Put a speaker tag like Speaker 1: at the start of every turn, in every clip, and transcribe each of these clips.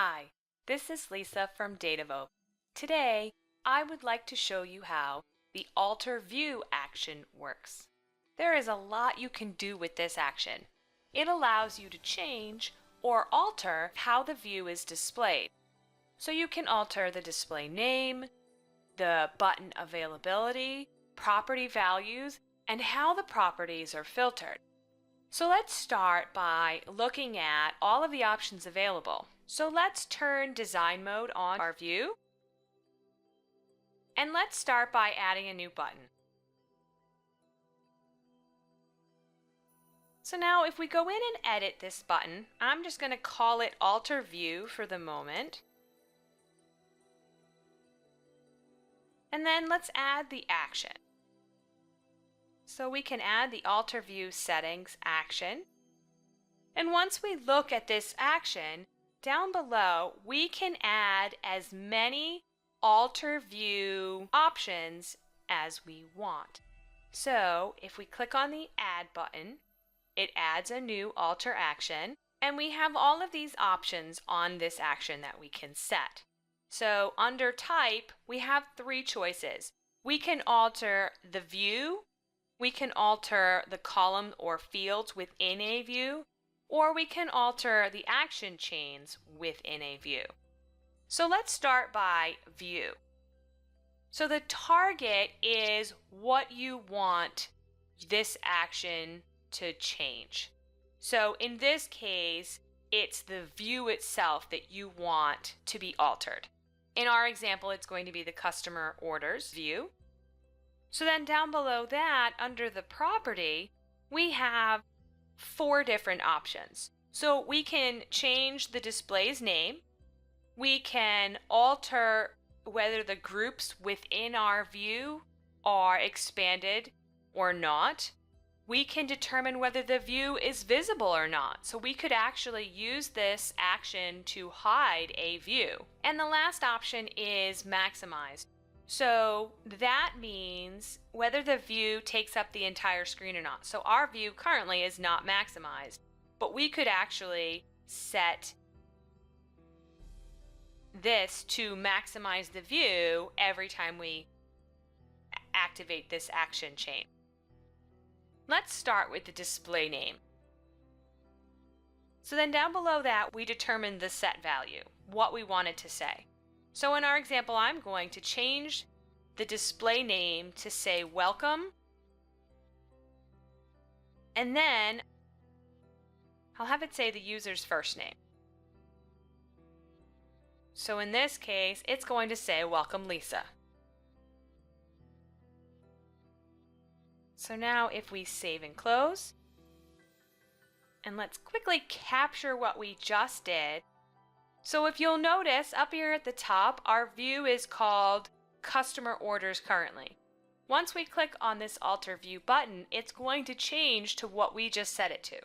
Speaker 1: Hi, this is Lisa from DataVoke. Today, I would like to show you how the Alter View action works. There is a lot you can do with this action. It allows you to change or alter how the view is displayed. So you can alter the display name, the button availability, property values, and how the properties are filtered. So let's start by looking at all of the options available. So let's turn design mode on our view. And let's start by adding a new button. So now if we go in and edit this button, I'm just going to call it Alter View for the moment. And then let's add the action. So we can add the Alter View settings action. And once we look at this action, down below, we can add as many Alter View options as we want. So if we click on the Add button, it adds a new Alter action, and we have all of these options on this action that we can set. So under Type, we have three choices. We can alter the view, we can alter the column or fields within a view, or we can alter the action chains within a view. So let's start by view. So the target is what you want this action to change. So in this case, it's the view itself that you want to be altered. In our example, it's going to be the customer orders view. So then down below that, under the property, we have four different options. So we can change the display's name. We can alter whether the groups within our view are expanded or not. We can determine whether the view is visible or not. So we could actually use this action to hide a view. And the last option is maximized. So that means whether the view takes up the entire screen or not. So our view currently is not maximized, but we could actually set this to maximize the view every time we activate this action chain. Let's start with the display name. So then down below that, we determine the set value, what we want it to say. So in our example, I'm going to change the display name to say welcome. And then I'll have it say the user's first name. So in this case, it's going to say welcome Lisa. So now if we save and close, and let's quickly capture what we just did. So if you'll notice up here at the top, our view is called Customer Orders Currently. Once we click on this Alter View button, it's going to change to what we just set it to.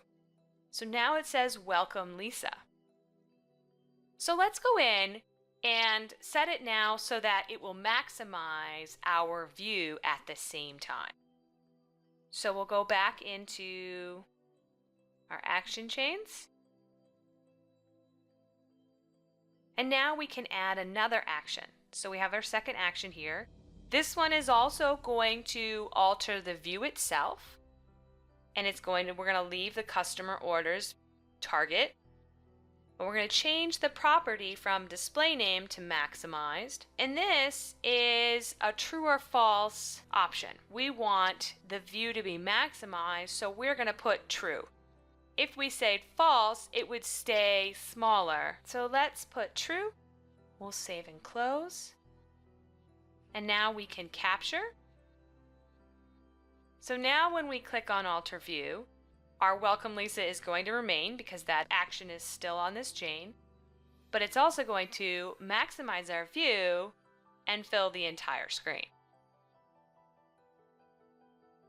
Speaker 1: So now it says Welcome Lisa. So let's go in and set it now so that it will maximize our view at the same time. So we'll go back into our action chains. And now we can add another action. So we have our second action here. This one is also going to alter the view itself. And we're going to leave the customer orders target. But we're going to change the property from display name to maximized. And this is a true or false option. We want the view to be maximized, so we're going to put true. If we said false, it would stay smaller. So let's put true. We'll save and close. And now we can capture. So now when we click on Alter View, our Welcome Lisa is going to remain because that action is still on this chain. But it's also going to maximize our view and fill the entire screen.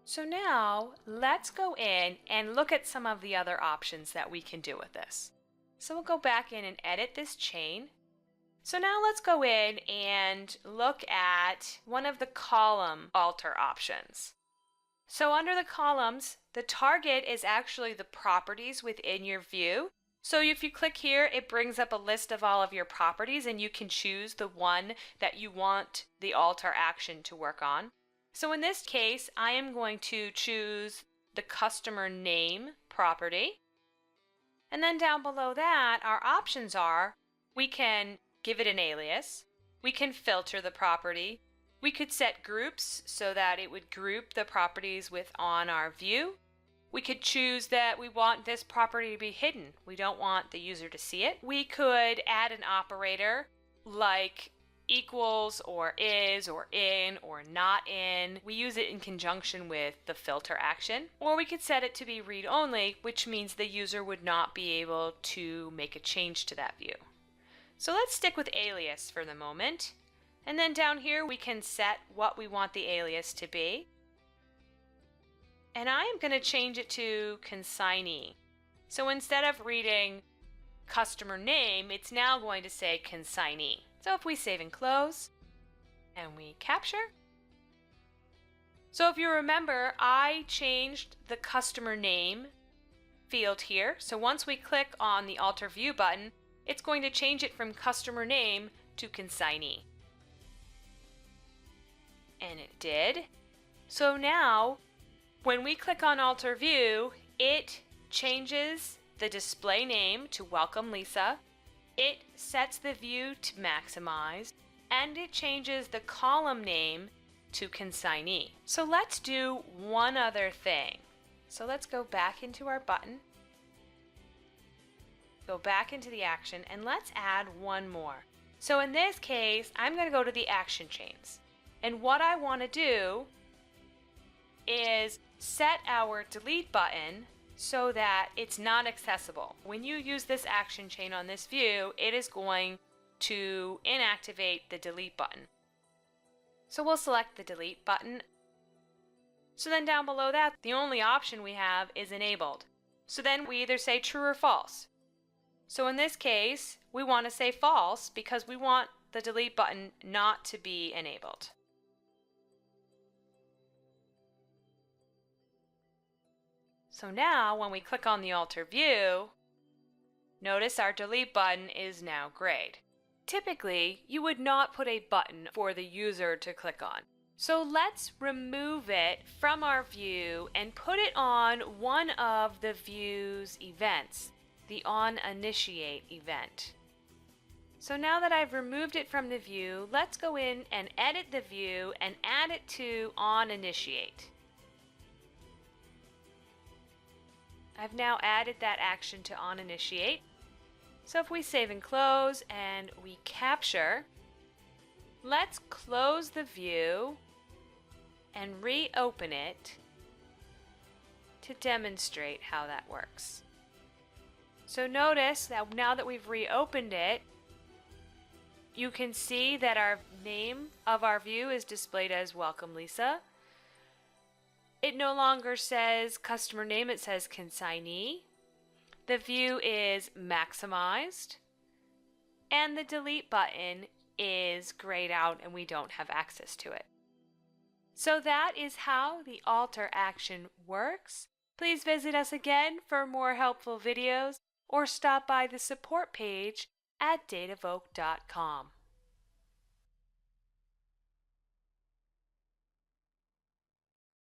Speaker 1: So now let's go in and look at some of the other options that we can do with this. So we'll go back in and edit this chain. So now let's go in and look at one of the column alter options. So under the columns, the target is actually the properties within your view. So if you click here, it brings up a list of all of your properties and you can choose the one that you want the alter action to work on. So in this case, I am going to choose the customer name property. And then down below that, our options are, we can give it an alias, we can filter the property, we could set groups so that it would group the properties with on our view. We could choose that we want this property to be hidden. We don't want the user to see it. We could add an operator like equals or is or in or not in. We use it in conjunction with the filter action. Or we could set it to be read-only, which means the user would not be able to make a change to that view. So let's stick with alias for the moment. And then down here we can set what we want the alias to be. And I am going to change it to consignee. So instead of reading customer name, it's now going to say consignee. So if we save and close, and we capture. So if you remember, I changed the customer name field here. So once we click on the Alter View button, it's going to change it from customer name to consignee. And it did. So now, when we click on Alter View, it changes the display name to Welcome Lisa, it sets the view to maximize, and it changes the column name to consignee. So let's do one other thing. So let's go back into our button, go back into the action, and let's add one more. So in this case, I'm going to go to the action chains. And what I want to do is set our delete button so that it's not accessible. When you use this action chain on this view, it is going to inactivate the delete button. So we'll select the delete button. So then down below that, the only option we have is enabled. So then we either say true or false. So in this case, we want to say false because we want the delete button not to be enabled. So now when we click on the Alter View, notice our delete button is now grayed. Typically, you would not put a button for the user to click on. So let's remove it from our view and put it on one of the view's events, the onInitiate event. So now that I've removed it from the view, let's go in and edit the view and add it to onInitiate. I've now added that action to onInitiate. So if we save and close and we capture, let's close the view and reopen it to demonstrate how that works. So notice that now that we've reopened it, you can see that our name of our view is displayed as Welcome Lisa. It no longer says customer name, it says consignee. The view is maximized. And the delete button is grayed out and we don't have access to it. So that is how the alter action works. Please visit us again for more helpful videos or stop by the support page at DataVoke.com.